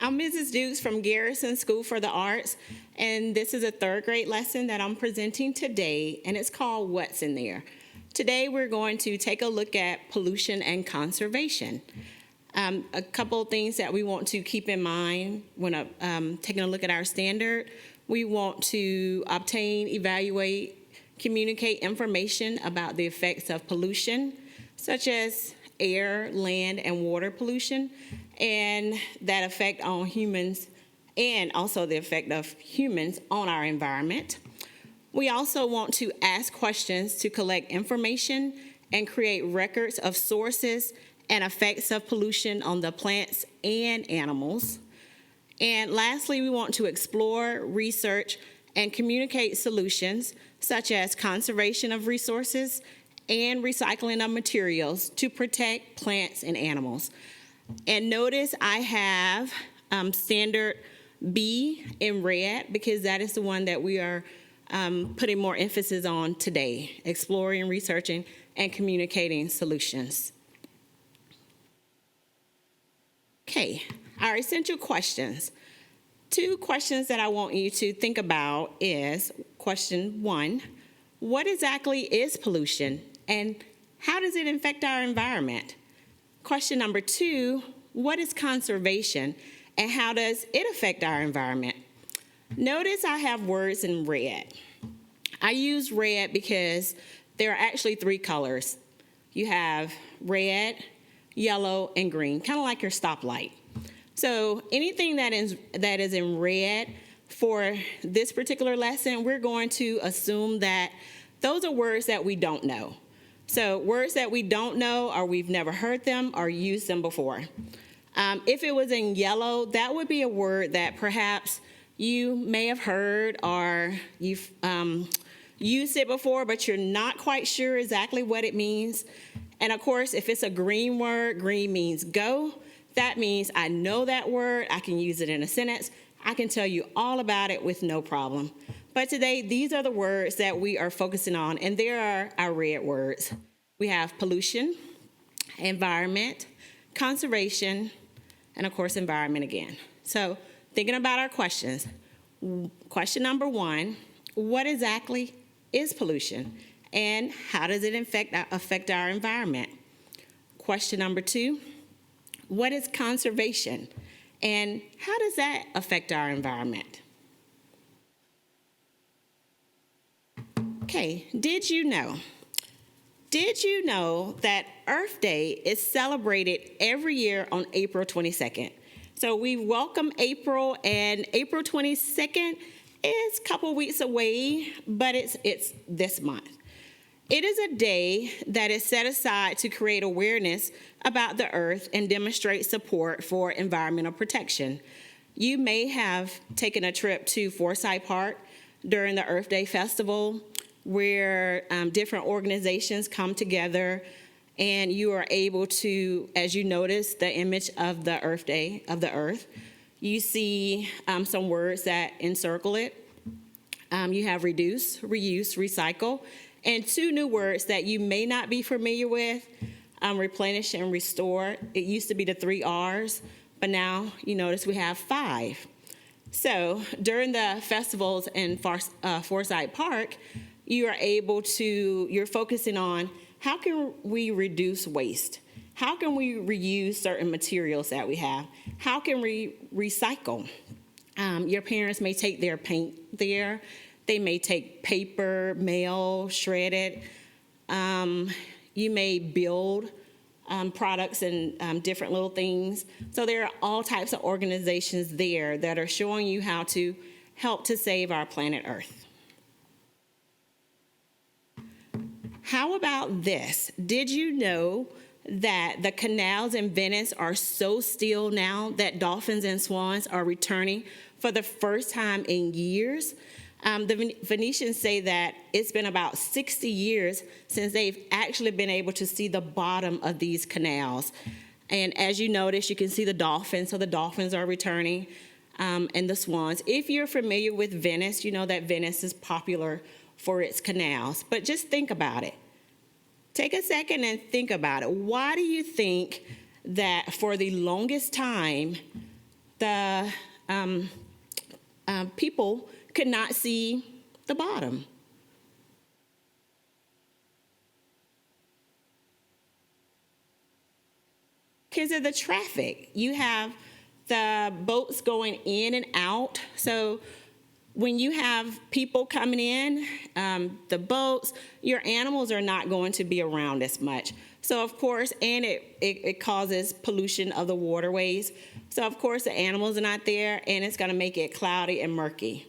I'm Mrs. Dukes from Garrison School for the Arts, and this is a third grade lesson that I'm presenting today, and it's called What's in There. Today we're going to take a look at pollution and conservation. A couple of things that we want to keep in mind when taking a look at our standard. We want to obtain, evaluate, communicate information about the effects of pollution, such as air, land, and water pollution, and that effect on humans, and also the effect of humans on our environment. We also want to ask questions to collect information and create records of sources and effects of pollution on the plants and animals. And lastly, we want to explore, research, and communicate solutions such as conservation of resources and recycling of materials to protect plants and animals. And notice I have standard B in red because that is the one that we are putting more emphasis on today, exploring, researching, and communicating solutions. Okay, our essential questions. 2 questions that I want you to think about is question 1, what exactly is pollution and how does it affect our environment? Question number 2, what is conservation and how does it affect our environment? Notice I have words in red. I use red because there are actually 3 colors. You have red, yellow, and green, kind of like your stoplight. So anything that is in red for this particular lesson, we're going to assume that those are words that we don't know. So words that we don't know or we've never heard them or used them before. If it was in yellow, that would be a word that perhaps you may have heard or you've used it before, but you're not quite sure exactly what it means. And of course, if it's a green word, green means go. That means I know that word, I can use it in a sentence, I can tell you all about it with no problem. But today, these are the words that we are focusing on, and there are our red words. We have pollution, environment, conservation, and of course, environment again. So thinking about our questions. Question number 1, what exactly is pollution, and how does it affect our environment? Question number 2, what is conservation, and how does that affect our environment? Okay, did you know that Earth Day is celebrated every year on April 22nd? So we welcome April, and April 22nd is a couple weeks away, but it's this month. It is a day that is set aside to create awareness about the earth and demonstrate support for environmental protection. You may have taken a trip to Forsyth Park during the Earth Day Festival, where different organizations come together and you are able to, as you notice the image of the Earth Day, of the earth, you see some words that encircle it. You have reduce, reuse, recycle, and 2 new words that you may not be familiar with, replenish and restore. It used to be the 3 R's, but now you notice we have 5. So during the festivals in Forsyth Park, you're focusing on how can we reduce waste? How can we reuse certain materials that we have? How can we recycle? Your parents may take their paint there. They may take paper, mail, shredded. You may build products and different little things. So there are all types of organizations there that are showing you how to help to save our planet Earth. How about this? Did you know that the canals in Venice are so still now that dolphins and swans are returning for the first time in years? The Venetians say that it's been about 60 years since they've actually been able to see the bottom of these canals. And as you notice, you can see the dolphins, so the dolphins are returning, and the swans. If you're familiar with Venice, you know that Venice is popular for its canals. But just think about it. Take a second and think about it. Why do you think that for the longest time, the people could not see the bottom. Because of the traffic, you have the boats going in and out. So when you have people coming in, the boats, your animals are not going to be around as much. So of course, and it causes pollution of the waterways. So of course the animals are not there, and it's going to make it cloudy and murky.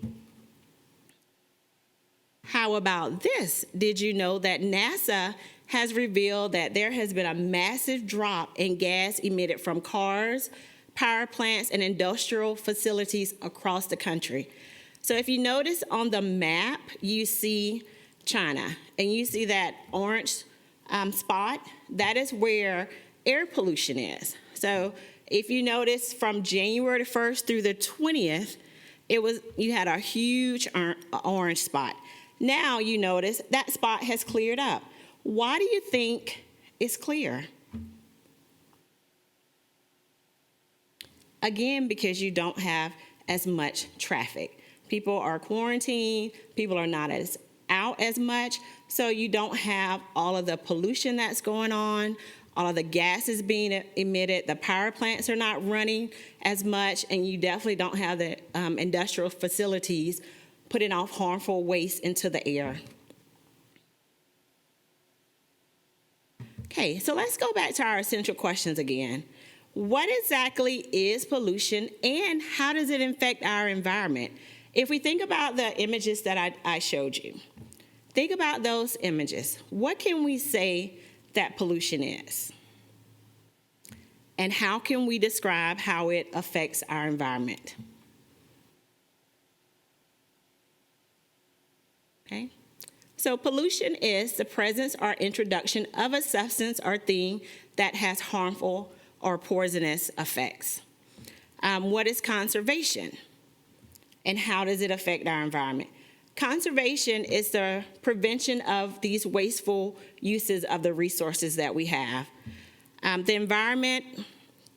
How about this? Did you know that NASA has revealed that there has been a massive drop in gas emitted from cars, power plants, and industrial facilities across the country? So if you notice on the map, you see China, and you see that orange spot. That is where air pollution is. So if you notice from January 1st through the 20th, you had a huge orange spot. Now you notice that spot has cleared up. Why do you think it's clear? Again, because you don't have as much traffic. People are quarantined, people are not out as much, so you don't have all of the pollution that's going on, all of the gases being emitted, the power plants are not running as much, and you definitely don't have the industrial facilities putting off harmful waste into the air. Okay, so let's go back to our essential questions again. What exactly is pollution, and how does it affect our environment? If we think about the images that I showed you, think about those images. What can we say that pollution is? And how can we describe how it affects our environment? Okay. So pollution is the presence or introduction of a substance or thing that has harmful or poisonous effects. What is conservation? And how does it affect our environment? Conservation is the prevention of these wasteful uses of the resources that we have. The environment,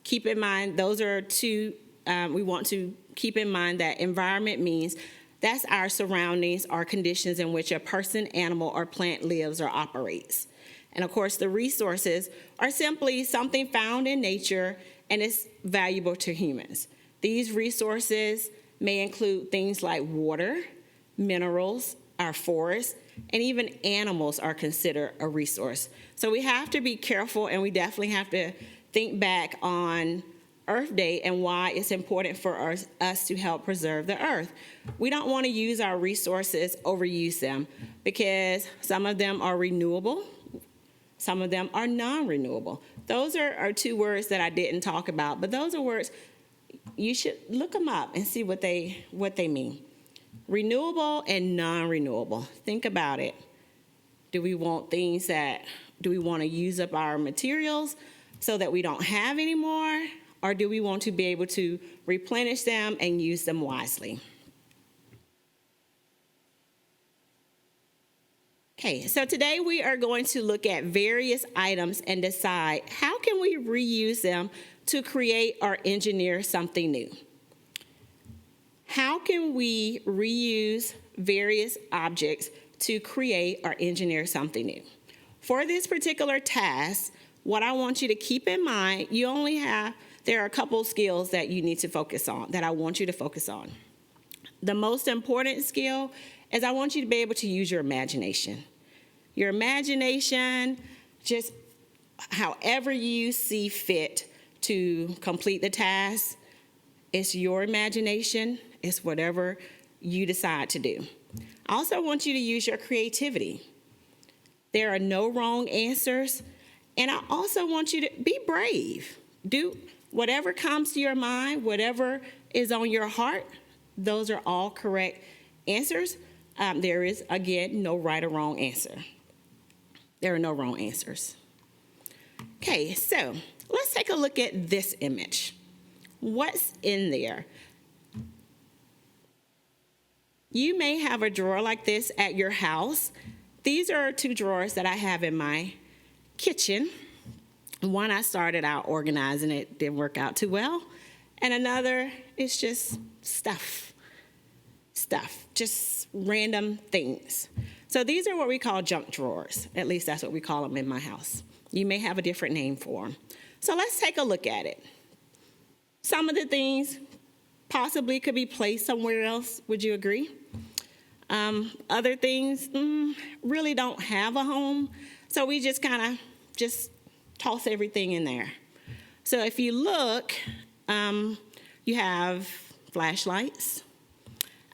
keep in mind, those are two, we want to keep in mind that environment means that's our surroundings or conditions in which a person, animal, or plant lives or operates. And of course, the resources are simply something found in nature and is valuable to humans. These resources may include things like water, minerals, our forests, and even animals are considered a resource. So we have to be careful, and we definitely have to think back on Earth Day and why it's important for us to help preserve the earth. We don't want to use our resources, overuse them, because some of them are renewable, some of them are non-renewable. Those are two words that I didn't talk about, but those are words, you should look them up and see what they mean. Renewable and non-renewable. Think about it. Do we want to use up our materials so that we don't have any more? Or do we want to be able to replenish them and use them wisely? Okay, so today we are going to look at various items and decide how can we reuse them to create or engineer something new. How can we reuse various objects to create or engineer something new? For this particular task, what I want you to keep in mind, there are a couple skills that you need to focus on, that I want you to focus on. The most important skill is I want you to be able to use your imagination. Your imagination, just however you see fit to complete the task, it's your imagination, it's whatever you decide to do. I also want you to use your creativity. There are no wrong answers, and I also want you to be brave. Do whatever comes to your mind, whatever is on your heart, those are all correct answers. There is, again, no right or wrong answer. There are no wrong answers. Okay, so let's take a look at this image. What's in there? You may have a drawer like this at your house. These are two drawers that I have in my kitchen. One, I started out organizing it, didn't work out too well. And another is just stuff, just random things. So these are what we call junk drawers. At least that's what we call them in my house. You may have a different name for them. So let's take a look at it. Some of the things possibly could be placed somewhere else. Would you agree? Other things really don't have a home. So we just kind of just toss everything in there. So if you look, you have flashlights.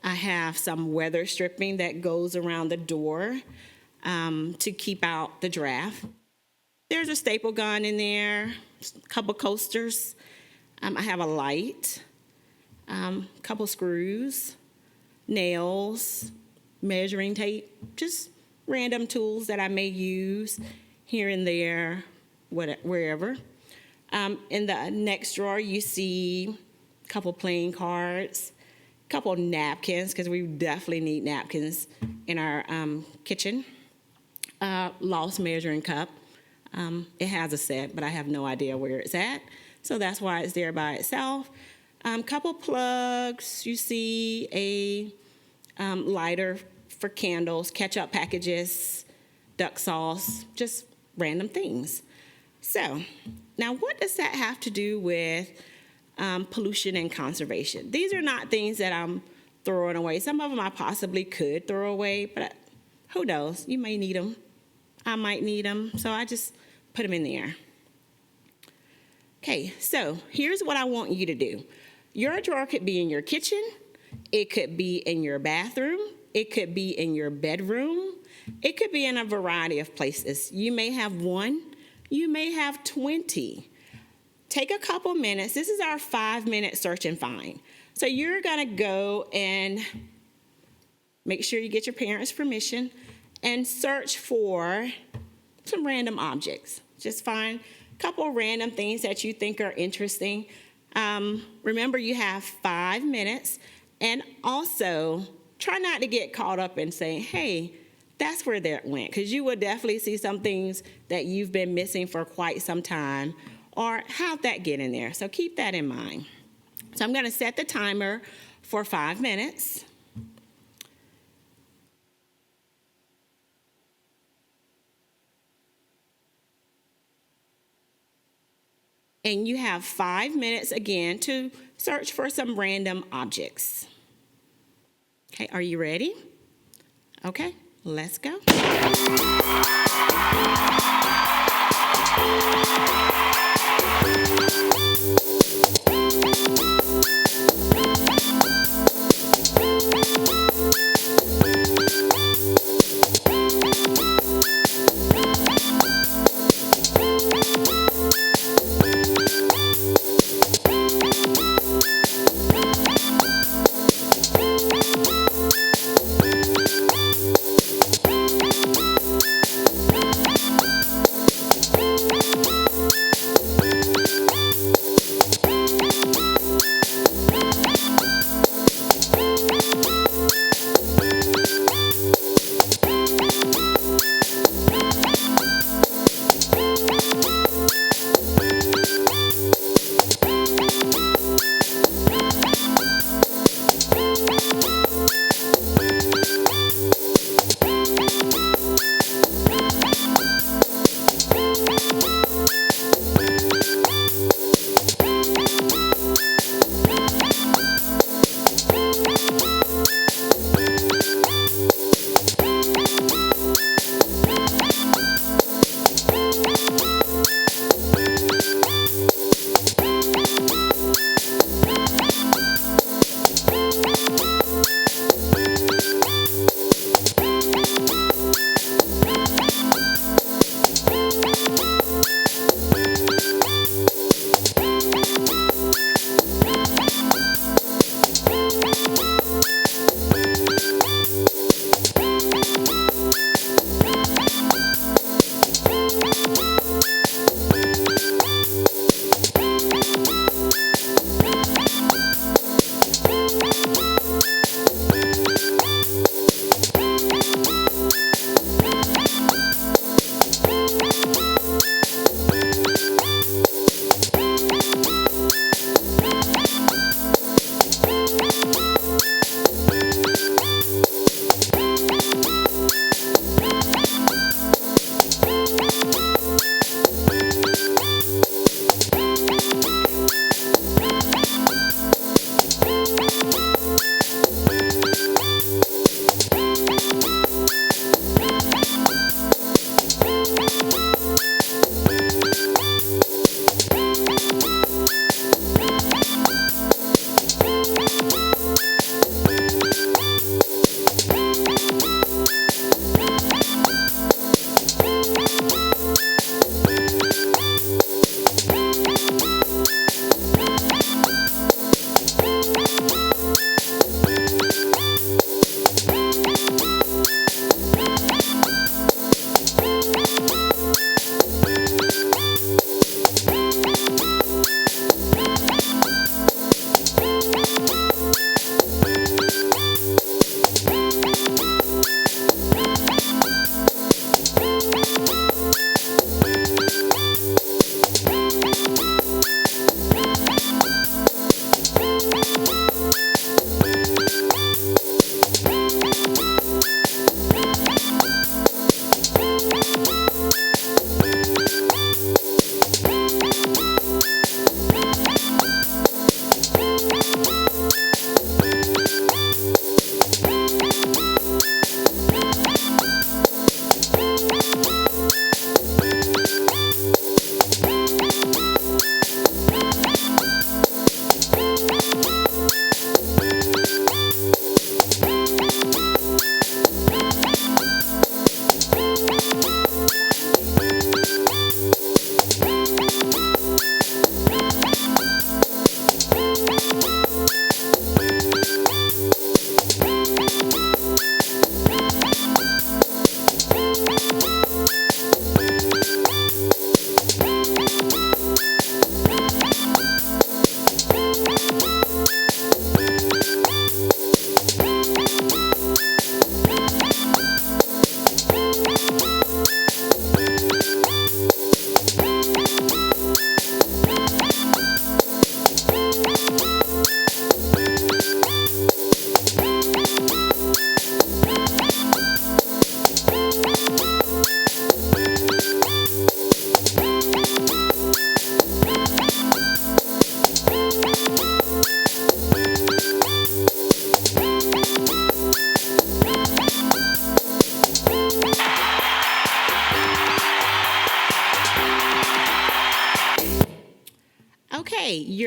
I have some weather stripping that goes around the door to keep out the draft. There's a staple gun in there, a couple coasters. I have a light, couple screws, nails, measuring tape, just random tools that I may use here and there, wherever. In the next drawer, you see a couple playing cards, a couple napkins, because we definitely need napkins in our kitchen. Lost measuring cup. It has a set, but I have no idea where it's at. So that's why it's there by itself. Couple plugs. You see a lighter for candles, ketchup packages, duck sauce, just random things. So now what does that have to do with pollution and conservation? These are not things that I'm throwing away. Some of them I possibly could throw away, but who knows? You may need them. I might need them, so I just put them in there. Okay, so here's what I want you to do. Your drawer could be in your kitchen. It could be in your bathroom. It could be in your bedroom. It could be in a variety of places. You may have one. You may have 20. Take a couple minutes. This is our 5-minute search and find. So you're going to go and make sure you get your parents' permission and search for some random objects. Just find a couple random things that you think are interesting. Remember, you have 5 minutes. And also, try not to get caught up in saying, hey, that's where that went, because you will definitely see some things that you've been missing for quite some time, or how'd that get in there? So keep that in mind. So I'm going to set the timer for 5 minutes. And you have 5 minutes again to search for some random objects. Okay, are you ready? Okay, let's go.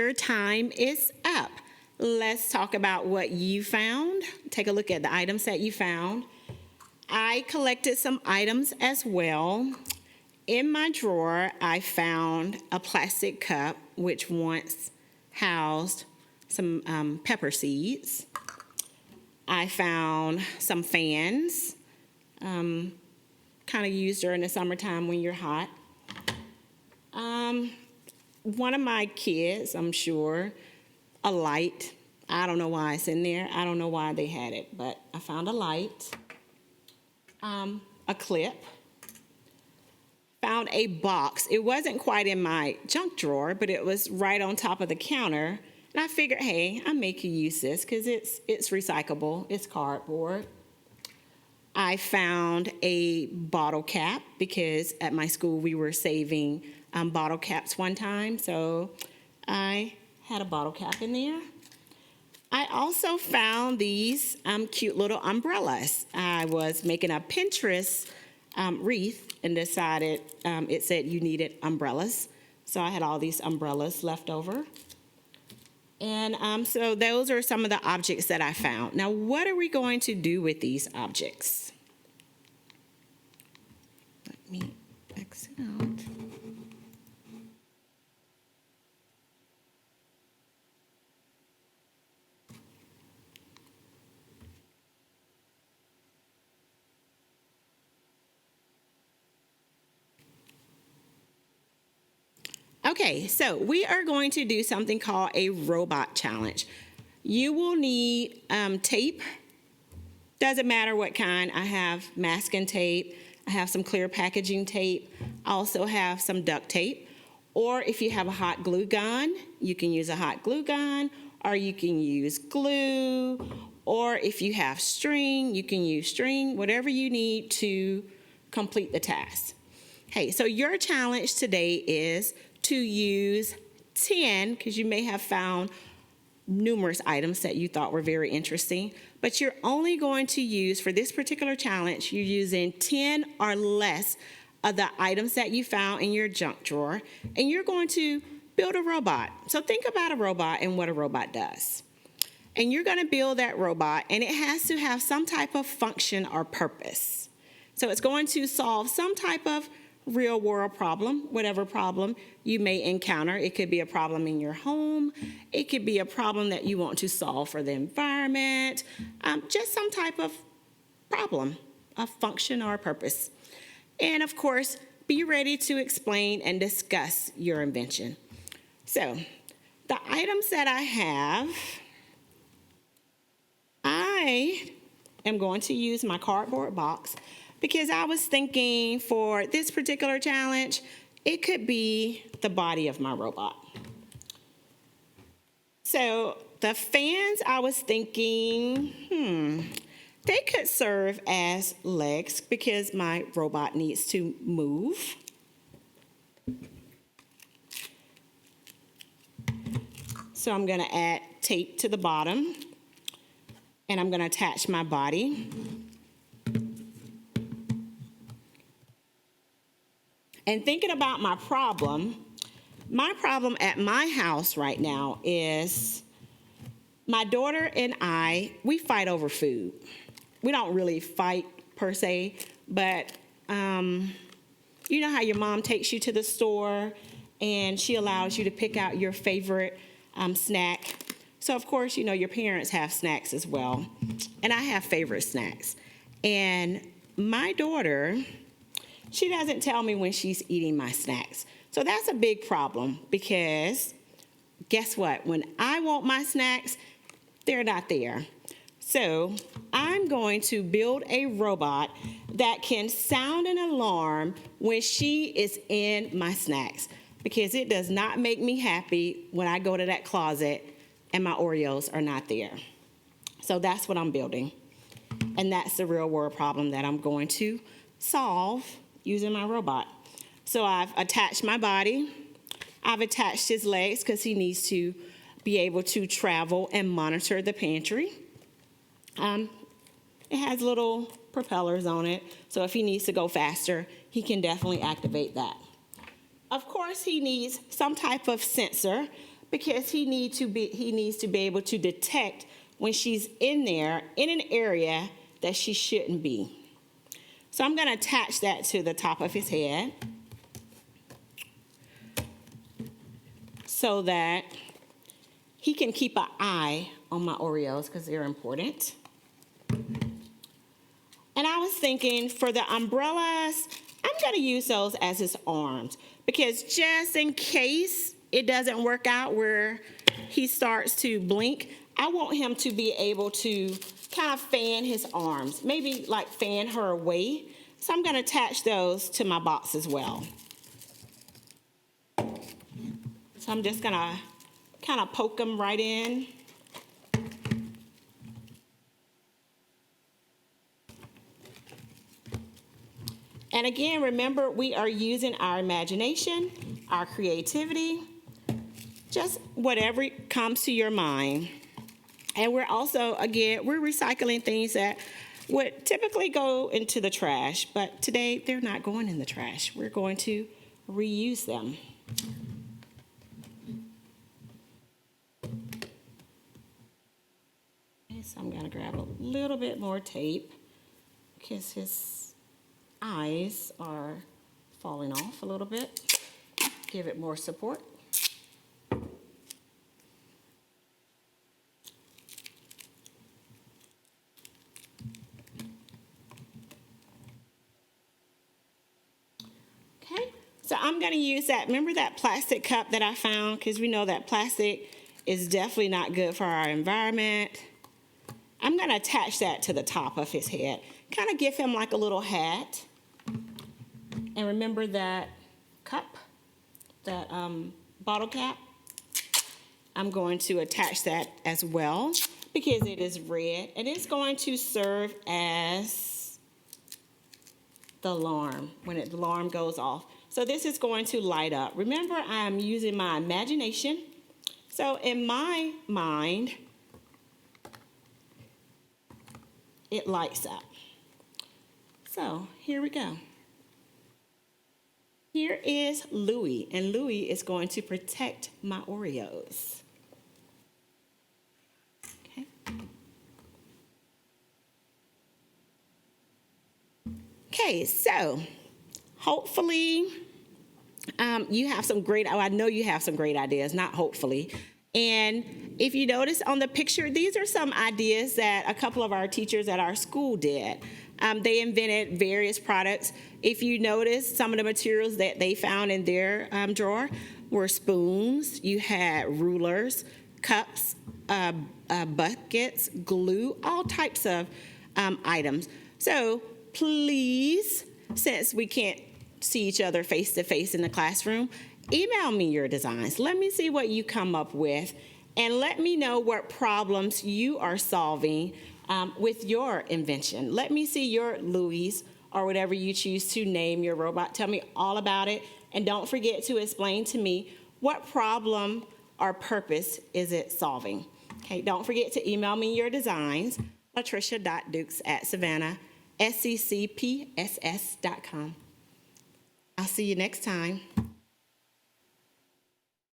your time is up. Let's talk about what you found. Take a look at the items that you found. I collected some items as well. In my drawer, I found a plastic cup, which once housed some pepper seeds. I found some fans, kind of used during the summertime when you're hot. One of my kids, I'm sure, a light. I don't know why it's in there. I don't know why they had it, but I found a light, a clip, found a box. It wasn't quite in my junk drawer, but it was right on top of the counter. And I figured, hey, I may could use this because it's recyclable. It's cardboard. I found a bottle cap because at my school we were saving bottle caps one time. So I had a bottle cap in there. I also found these cute little umbrellas. I was making a Pinterest wreath and decided it said you needed umbrellas. So I had all these umbrellas left over. And so those are some of the objects that I found. Now, what are we going to do with these objects? Let me exit out. Okay, so we are going to do something called a robot challenge. You will need tape. Doesn't matter what kind. I have masking tape. I have some clear packaging tape. I also have some duct tape. Or if you have a hot glue gun, you can use a hot glue gun, or you can use glue, or if you have string, you can use string, whatever you need to complete the task. Okay, so your challenge today is to use 10, because you may have found numerous items that you thought were very interesting, but you're only going to use, for this particular challenge, you're using 10 or less of the items that you found in your junk drawer, and you're going to build a robot. So think about a robot and what a robot does. And you're going to build that robot, and it has to have some type of function or purpose. So it's going to solve some type of real world problem, whatever problem you may encounter. It could be a problem in your home. It could be a problem that you want to solve for the environment, just some type of problem, a function or a purpose. And of course, be ready to explain and discuss your invention. So the items that I have, I am going to use my cardboard box because I was thinking for this particular challenge, it could be the body of my robot. So the fans, I was thinking, they could serve as legs because my robot needs to move. So I'm going to add tape to the bottom, and I'm going to attach my body. And thinking about my problem at my house right now is my daughter and we fight over food. We don't really fight per se, but you know how your mom takes you to the store and she allows you to pick out your favorite snack. So of course, you know, your parents have snacks as well. And I have favorite snacks. And my daughter, she doesn't tell me when she's eating my snacks. So that's a big problem because guess what? When I want my snacks, they're not there. So I'm going to build a robot that can sound an alarm when she is in my snacks because it does not make me happy when I go to that closet and my Oreos are not there. So that's what I'm building. And that's the real world problem that I'm going to solve using my robot. So I've attached my body. I've attached his legs because he needs to be able to travel and monitor the pantry. It has little propellers on it, so if he needs to go faster, he can definitely activate that. Of course, he needs some type of sensor because he needs to be able to detect when she's in there in an area that she shouldn't be. So I'm going to attach that to the top of his head so that he can keep an eye on my Oreos because they're important. And I was thinking for the umbrellas, I'm going to use those as his arms because just in case it doesn't work out where he starts to blink, I want him to be able to kind of fan his arms, maybe like fan her away. So I'm going to attach those to my box as well. So I'm just going to kind of poke them right in. And again, remember, we are using our imagination, our creativity, just whatever comes to your mind. And we're also, again, we're recycling things that would typically go into the trash, but today they're not going in the trash. We're going to reuse them. Okay, so I'm going to grab a little bit more tape because his eyes are falling off a little bit. Give it more support. Okay, so I'm going to use that. Remember that plastic cup that I found? Because we know that plastic is definitely not good for our environment. I'm going to attach that to the top of his head. Kind of give him like a little hat. And remember that cup, that bottle cap? I'm going to attach that as well because it is red. And it's going to serve as the alarm when the alarm goes off. So this is going to light up. Remember, I'm using my imagination. So in my mind, it lights up. So here we go. Here is Louie, and Louie is going to protect my Oreos. Okay. Okay, so hopefully you have some great, I know you have some great ideas, not hopefully. And if you notice on the picture, these are some ideas that a couple of our teachers at our school did. They invented various products. If you notice, some of the materials that they found in their drawer were spoons. You had rulers, cups, buckets, glue, all types of items. So please, since we can't see each other face to face in the classroom, email me your designs. Let me see what you come up with, and let me know what problems you are solving with your invention. Let me see your Louis or whatever you choose to name your robot. Tell me all about it, and don't forget to explain to me what problem or purpose is it solving. Okay, don't forget to email me your designs, latrisha.dukes@savannahsccpss.com. I'll see you next time.